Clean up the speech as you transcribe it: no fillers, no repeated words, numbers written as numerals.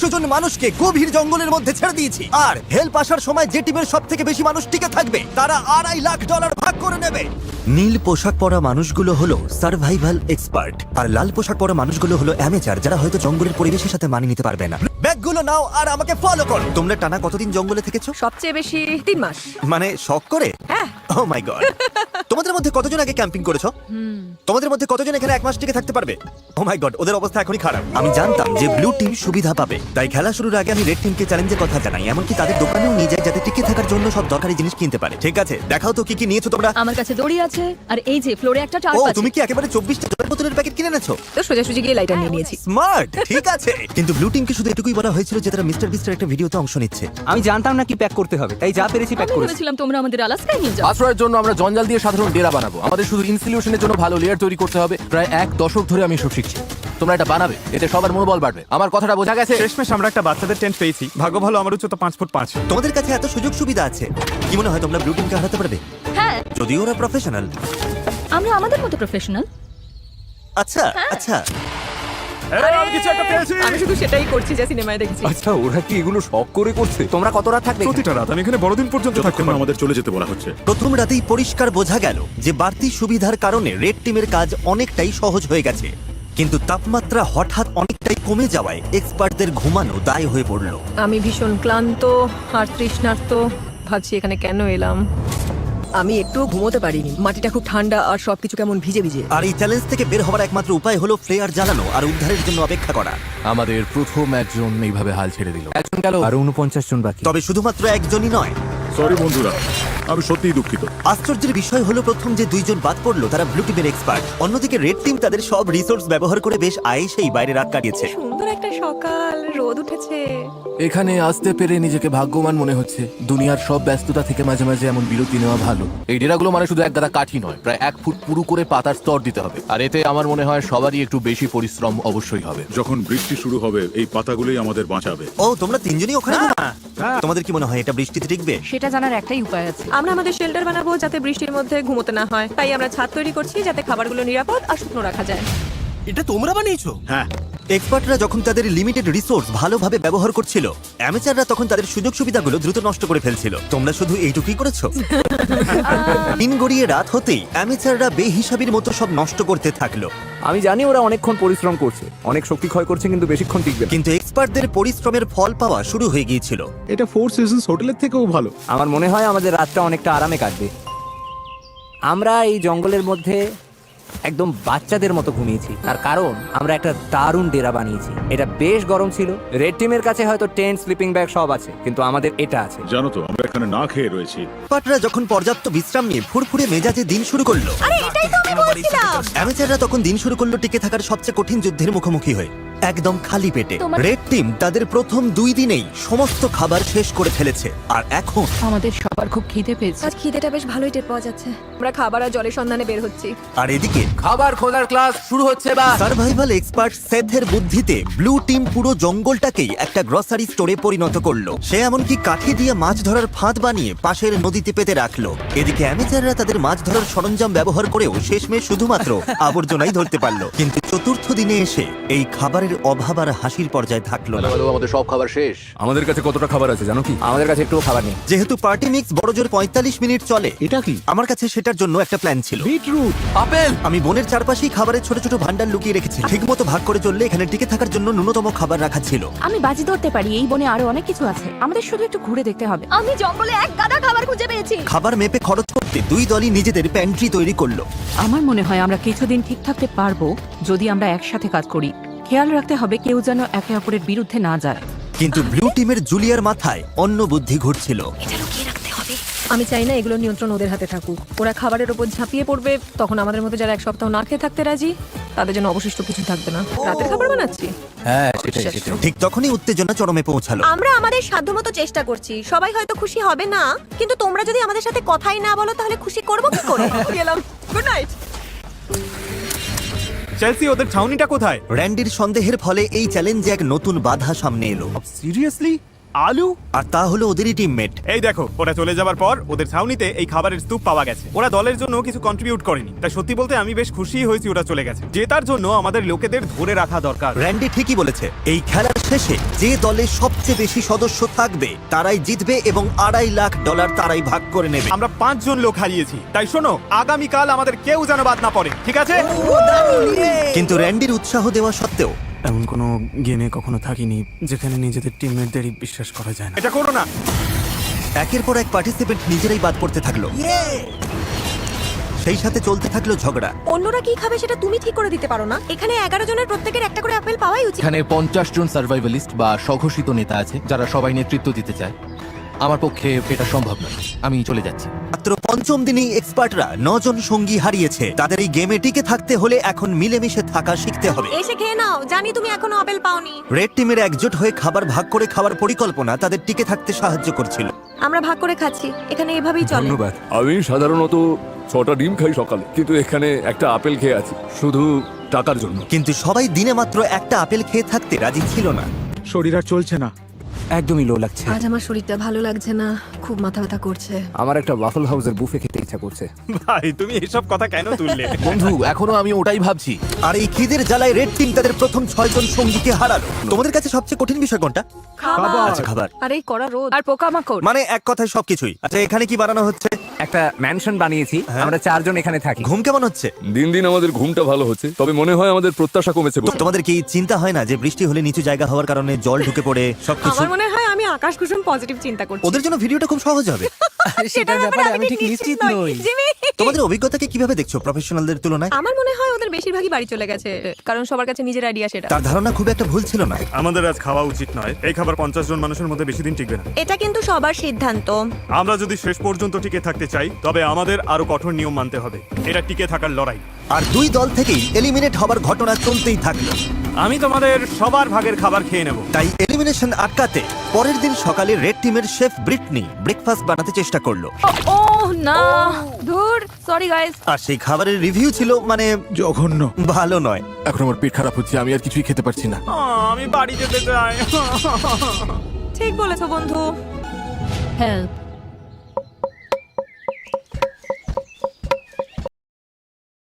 100 জন মানুষকে গভীর জঙ্গলের মধ্যে ছেড়ে দিয়েছি, আর হেল্প আসার সময় যে টিমের সব থেকে বেশি মানুষ টিকে থাকবে তারা $2.5 লাখ ভাগ করে নেবে। নীল পোশাক পরা মানুষগুলো হলো সার্ভাইভাল এক্সপার্ট, আর লাল পোশাক পরা মানুষগুলো হলো অ্যামেচার, যারা হয়তো জঙ্গলের পরিবেশের সাথে মানিয়ে নিতে পারবে না। ব্যাগগুলো নাও আর আমাকে ফলো করো। তোমরা টানা কতদিন জঙ্গলে থেকেছো? সবচেয়ে বেশি 3 মাস। মানে শখ করে? হ্যাঁ। ও মাই গড। তোমাদের মধ্যে কতজন আগে ক্যাম্পিং করেছো? তোমাদের মধ্যে কতজন এখানে 1 মাস টিকে থাকতে পারবে? ও মাই গড, ওদের অবস্থা এখনই খারাপ। আমি জানতাম যে ব্লু টিম সুবিধা পাবে, তাই খেলা শুরুর আগে আমি রেড টিমকে চ্যালেঞ্জের কথা জানাই, এমনকি তাদের দোকানেও নিয়ে যাই যাতে টিকে থাকার জন্য সব দরকারি জিনিস কিনতে পারে। ঠিক আছে, দেখাও তো কি কি নিয়েছো তোমরা। আমার কাছে দড়ি আছে, আর এই যে ফ্লোরে একটা টার্প ও আছে। তুমি কি একেবারে 24টা জলের বোতলের প্যাকেট কিনে এনেছো? তো সোজাসুজি গিয়ে লাইটার নিয়ে নিয়েছি। স্মার্ট, ঠিক আছে। কিন্তু ব্লু টিমকে শুধু এটুকুই বলা হয়েছিল যে তারা মিস্টার বিস্টের একটা ভিডিওতে অংশ নিচ্ছে। আমি জানতাম না কি প্যাক করতে হবে, তাই যা পেরেছি প্যাক আমি করেছি। ভেবেছিলাম তোমরা আমাদের আলাস্কায় নিয়ে যাও। আশ্রয়ের জন্য আমরা জঞ্জাল দিয়ে সাধারণ ডেরা বানাবো। আমাদের শুধু ইনসিলিউশনের জন্য ভালো লেয়ার তৈরি করতে হবে। প্রায় 1 দশক ধরে আমি এসব শিখছি। তোমরা এটা বানাবে, এতে সবার মনোবল বাড়বে। আমার কথাটা বোঝা গেছে? শেষমেশ আমরা একটা বাচ্চাদের টেন্ট পেয়েছি। ভাগ্য ভালো, আমার উচ্চতা 5 ফুট 5। তোমাদের কাছে এত সুযোগ সুবিধা আছে, কি মনে হয় তোমরা ব্লু টিমকে হারাতে পারবে? হ্যাঁ, যদিও ওরা প্রফেশনাল। আমরা আমাদের মতো প্রফেশনাল। আচ্ছা আচ্ছা, আমি কিছু একটা পেয়েছি। আমি শুধু সেটাই করছি যা সিনেমায় দেখছি। আচ্ছা, ওরা কি এগুলো শখ করে করছে? তোমরা কত রাত থাকবে? প্রতিটা রাত আমি এখানে বড়দিন পর্যন্ত থাকতে যতক্ষণ পারবো। আমাদের চলে যেতে বলা হচ্ছে। প্রথম রাতেই পরিষ্কার বোঝা গেল যে বাড়তি সুবিধার কারণে রেড টিমের কাজ অনেকটাই সহজ হয়ে গেছে, কিন্তু তাপমাত্রা হঠাৎ অনেকটাই কমে যাওয়ায় এক্সপার্টদের ঘুমানো দায় হয়ে পড়ল। আমি ভীষণ ক্লান্ত আর তৃষ্ণার্ত, ভাবছি এখানে কেন এলাম। আমি একটুও ঘুমোতে পারিনি, মাটিটা খুব ঠান্ডা আর সবকিছু কেমন ভিজে ভিজে। আর এই চ্যালেঞ্জ থেকে বের হওয়ার একমাত্র উপায় হলো ফ্লেয়ার জ্বালানো আর উদ্ধারের জন্য অপেক্ষা করা। আমাদের প্রথম একজন এইভাবে হাল ছেড়ে দিল। একজন গেল, আর 49 জন বাকি। তবে শুধুমাত্র একজনই নয়। সরি বন্ধুরা, আমি সত্যিই দুঃখিত। আশ্চর্যের বিষয় হলো প্রথম যে 2 জন বাদ পড়লো তারা ব্লু টিমের এক্সপার্ট। অন্যদিকে রেড টিম তাদের সব রিসোর্স ব্যবহার করে বেশ আয়েসেই বাইরে রাত কাটিয়েছে। সুন্দর একটা সকাল, রোদ উঠেছে। এখানে আসতে পেরে নিজেকে ভাগ্যবান মনে হচ্ছে। দুনিয়ার সব ব্যস্ততা থেকে মাঝে মাঝে এমন বিরতি নেওয়া ভালো। এই ডেরাগুলো মানে শুধু এক গাদা কাঠি নয়, প্রায় 1 ফুট পুরু করে পাতার স্তর দিতে হবে। আর এতে আমার মনে হয় সবারই একটু বেশি পরিশ্রম অবশ্যই হবে। যখন বৃষ্টি শুরু হবে এই পাতাগুলোই আমাদের বাঁচাবে। ও তোমরা 3 জনই ওখানে ঘুমাও? তোমাদের কি মনে হয় এটা বৃষ্টিতে টিকবে? সেটা জানার একটাই উপায় আছে। আমরা আমাদের শেল্টার বানাবো যাতে বৃষ্টির মধ্যে ঘুমোতে না হয়। তাই আমরা ছাদ তৈরি করছি যাতে খাবারগুলো নিরাপদ আর শুকনো রাখা যায়। এটা তোমরা বানিয়েছো? হ্যাঁ, এক্সপার্টরা যখন তাদের লিমিটেড রিসোর্স ভালোভাবে ব্যবহার করছিল, অ্যামেচাররা তখন তাদের সুযোগ সুবিধাগুলো দ্রুত নষ্ট করে ফেলছিল। তোমরা শুধু এইটুকুই করেছো। দিন গড়িয়ে রাত হতেই অ্যামেচাররা বেহিসাবির মতো সব নষ্ট করতে থাকলো। আমি জানি ওরা অনেকক্ষণ পরিশ্রম করছে, অনেক শক্তি ক্ষয় করছে, কিন্তু বেশিক্ষণ টিকবে না। কিন্তু এক্সপার্টদের পরিশ্রমের ফল পাওয়া শুরু হয়ে গিয়েছিল। এটা 4 সিজনস হোটেলের থেকেও ভালো। আমার মনে হয় আমাদের রাতটা অনেকটা আরামে কাটবে। আমরা এই জঙ্গলের মধ্যে একদম বাচ্চাদের মতো ঘুমিয়েছি, তার কারণ আমরা একটা দারুণ ডেরা বানিয়েছি। এটা বেশ গরম ছিল। রেড টিমের কাছে হয়তো টেন্ট, স্লিপিং ব্যাগ সব আছে, কিন্তু আমাদের এটা আছে। জানো তো, আমরা এখানে না খেয়ে রয়েছি। এক্সপার্টরা যখন পর্যাপ্ত বিশ্রাম নিয়ে ফুরফুরে মেজাজে দিন শুরু করলো, আরে এটাই তো আমি বলছিলাম। অ্যামেচাররা তখন দিন শুরু করলো টিকে থাকার সবচেয়ে কঠিন যুদ্ধের মুখোমুখি হয়ে, একদম খালি পেটে। রেড টিম তাদের প্রথম 2 দিনেই সমস্ত খাবার শেষ করে ফেলেছে, আর এখন আমাদের সবার খুব খিদে পেয়েছে। আজ খিদেটা বেশ ভালোই টের পাওয়া যাচ্ছে। আমরা খাবার আর জলের সন্ধানে বের হচ্ছি। আর এদিকে খাবার খোঁজার ক্লাস শুরু হচ্ছে। বা সার্ভাইভাল এক্সপার্ট সেথের বুদ্ধিতে ব্লু টিম পুরো জঙ্গলটাকেই একটা গ্রসারি স্টোরে পরিণত করলো। সে এমনকি কাঠি দিয়ে মাছ ধরার ফাঁদ বানিয়ে পাশের নদীতে পেতে রাখলো। এদিকে অ্যামেচাররা তাদের মাছ ধরার সরঞ্জাম ব্যবহার করেও শেষমেশ শুধুমাত্র আবর্জনাই ধরতে পারলো। কিন্তু চতুর্থ দিনে এসে এই খাবারের অভাব আর হাসির পর্যায়ে থাকলো না। আমাদের সব খাবার শেষ। আমাদের কাছে কতটা খাবার আছে জানো কি? আমাদের কাছে একটুও খাবার নেই। যেহেতু পার্টি মিক্স বড়জোর 45 মিনিট চলে, এটা কি? আমার কাছে সেটার জন্য একটা প্ল্যান ছিল। বিটরুট। আপেল। আমি বনের চারপাশেই খাবারের ছোট ছোট ভান্ডার লুকিয়ে রেখেছি। ঠিকমতো ভাগ করে চললে এখানে টিকে থাকার জন্য ন্যূনতম খাবার রাখা ছিল। আমি বাজি ধরতে পারি এই বনে আরো অনেক কিছু আছে, আমাদের শুধু একটু ঘুরে দেখতে হবে। আমি জঙ্গলে এক গাদা খাবার খুঁজে পেয়েছি। খাবার মেপে খরচ করতে 2 দলই নিজেদের প্যান্ট্রি তৈরি করলো। আমার মনে হয় আমরা কিছুদিন ঠিক থাকতে পারবো যদি আমরা একসাথে কাজ করি। খেয়াল রাখতে হবে কেউ যেন একে অপরের বিরুদ্ধে না যায়। কিন্তু ব্লু টিমের জুলিয়ার মাথায় অন্য বুদ্ধি ঘুরছিল। আমি চাই না এগুলো নিয়ন্ত্রণ ওদের হাতে থাকুক। ওরা খাবারের উপর ঝাঁপিয়ে পড়বে, তখন আমাদের মতো যারা 1 সপ্তাহ না খেয়ে থাকতে রাজি তাদের জন্য অবশিষ্ট কিছু থাকবে না। রাতের খাবার বানাচ্ছি। হ্যাঁ, সেটাই। ঠিক তখনই উত্তেজনা চরমে পৌঁছালো। আমরা আমাদের সাধ্যমতো চেষ্টা করছি। সবাই হয়তো খুশি হবে না, কিন্তু তোমরা যদি আমাদের সাথে কথাই না বলো তাহলে খুশি করব কি করে? গেলাম। Good night. চেলসি, ওদের ছাউনিটা কোথায়? র্যান্ডির সন্দেহের ফলে এই চ্যালেঞ্জে এক নতুন বাধা সামনে এলো। সিরিয়াসলি? আলু? আর তা হলো ওদেরই টিমমেট। এই দেখো, ওরা চলে যাবার পর ওদের ছাউনিতে এই খাবারের স্তূপ পাওয়া গেছে। ওরা দলের জন্য কিছু কন্ট্রিবিউট করেনি, তাই সত্যি বলতে আমি বেশ খুশি হয়েছি ওরা চলে গেছে। জেতার জন্য আমাদের লোকেদের ধরে রাখা দরকার। র্যান্ডি ঠিকই বলেছে, এই খেলার শেষে যে দলে সবচেয়ে বেশি সদস্য থাকবে তারাই জিতবে এবং $2.5 লাখ তারাই ভাগ করে নেবে। আমরা 5 জন লোক হারিয়েছি, তাই শোনো, আগামীকাল আমাদের কেউ যেন বাদ না পড়ে, ঠিক আছে? কিন্তু র্যান্ডির উৎসাহ দেওয়া সত্ত্বেও এমন কোনো গেমে কখনো থাকিনি যেখানে নিজেদের টিমমেটদেরই বিশ্বাস করা যায় না। এটা করো না। একের পর এক পার্টিসিপেন্ট নিজেরাই বাদ পড়তে থাকলো। সেই সাথে চলতে থাকলো ঝগড়া। অন্যরা কি খাবে সেটা তুমি ঠিক করে দিতে পারো না? এখানে 11 জনের প্রত্যেকের একটা করে আপেল পাওয়াই উচিত। এখানে 50 জন সার্ভাইভালিস্ট বা স্বঘোষিত নেতা আছে যারা সবাই নেতৃত্ব দিতে চায়। আমার পক্ষে এটা সম্ভব নয়, আমি চলে যাচ্ছি। মাত্র পঞ্চম দিনেই এক্সপার্টরা 9 জন সঙ্গী হারিয়েছে। তাদের এই গেমে টিকে থাকতে হলে এখন মিলেমিশে থাকা শিখতে হবে। এসে খেয়ে নাও, জানি তুমি এখনো আপেল পাওনি। রেড টিমের একজোট হয়ে খাবার ভাগ করে খাওয়ার পরিকল্পনা তাদের টিকে থাকতে সাহায্য করছিল। আমরা ভাগ করে খাচ্ছি, এখানে এভাবেই চলে। আমি সাধারণত 6টা ডিম খাই সকালে, কিন্তু এখানে একটা আপেল খেয়ে আছি শুধু টাকার জন্য। কিন্তু সবাই দিনে মাত্র একটা আপেল খেয়ে থাকতে রাজি ছিল না। শরীর আর চলছে না। একদমই লো লাগছে। আজ আমার শরীরটা ভালো লাগছে না, খুব মাথা ব্যথা করছে। আমার একটা ওয়াফল হাউসের বুফে খেতে ইচ্ছা করছে। ভাই, তুমি এসব কথা কেন তুললে? বন্ধু, এখনো আমি ওটাই ভাবছি। আর এই খিদের জ্বালায় রেড টিম তাদের প্রথম 6 জন সঙ্গীকে হারালো। তোমাদের কাছে সবচেয়ে কঠিন বিষয় কোনটা? আচ্ছা, খাবার। আর এই কড়া রোদ আর পোকামাকড়। মানে এক কথায় সবকিছুই। আচ্ছা, এখানে কি বানানো হচ্ছে? একটা ম্যানশন বানিয়েছি, আমরা 4 জন এখানে থাকি। ঘুম কেমন হচ্ছে? দিন দিন আমাদের ঘুমটা ভালো হচ্ছে, তবে মনে হয় আমাদের প্রত্যাশা কমেছে। তোমাদের কি চিন্তা হয় না যে বৃষ্টি হলে নিচু জায়গা হওয়ার কারণে জল ঢুকে পড়ে সবকিছু? আমার মনে হয় আমি আকাশ কুসুম পজিটিভ চিন্তা করছি। ওদের জন্য ভিডিওটা খুব সহজ হবে। সেটার ব্যাপারে আমি ঠিক নিশ্চিত নই। জিমি, তোমাদের অভিজ্ঞতাকে কিভাবে দেখছো প্রফেশনালদের তুলনায়? আমার মনে হয় ওদের বেশিরভাগই বাড়ি চলে গেছে, কারণ সবার কাছে নিজের আইডিয়া সেটা। তার ধারণা খুব একটা ভুল ছিল না। আমাদের আজ খাওয়া উচিত নয়। এই খাবার 50 জন মানুষের মধ্যে বেশি দিন টিকবে না। এটা কিন্তু সবার সিদ্ধান্ত। আমরা যদি শেষ পর্যন্ত টিকে থাকতে চাই, তবে আমাদের আরো কঠোর নিয়ম মানতে হবে। এটা টিকে থাকার লড়াই। আর 2 দল থেকেই এলিমিনেট হবার ঘটনা চলতেই থাকলো। আমি তোমাদের সবার ভাগের খাবার খেয়ে নেব। তাই এলিমিনেশন আটকাতে পরের দিন সকালে রেড টিমের শেফ ব্রিটনি ব্রেকফাস্ট বানাতে চেষ্টা করলো। ও না, ধুর, সরি গাইস। আর সেই খাবারের রিভিউ ছিল মানে জঘন্য। ভালো নয়। এখন আমার পেট খারাপ হচ্ছে, আমি আর কিছুই খেতে পারছি না। আমি বাড়ি যেতে চাই। ঠিক বলেছো বন্ধু। হেল্প।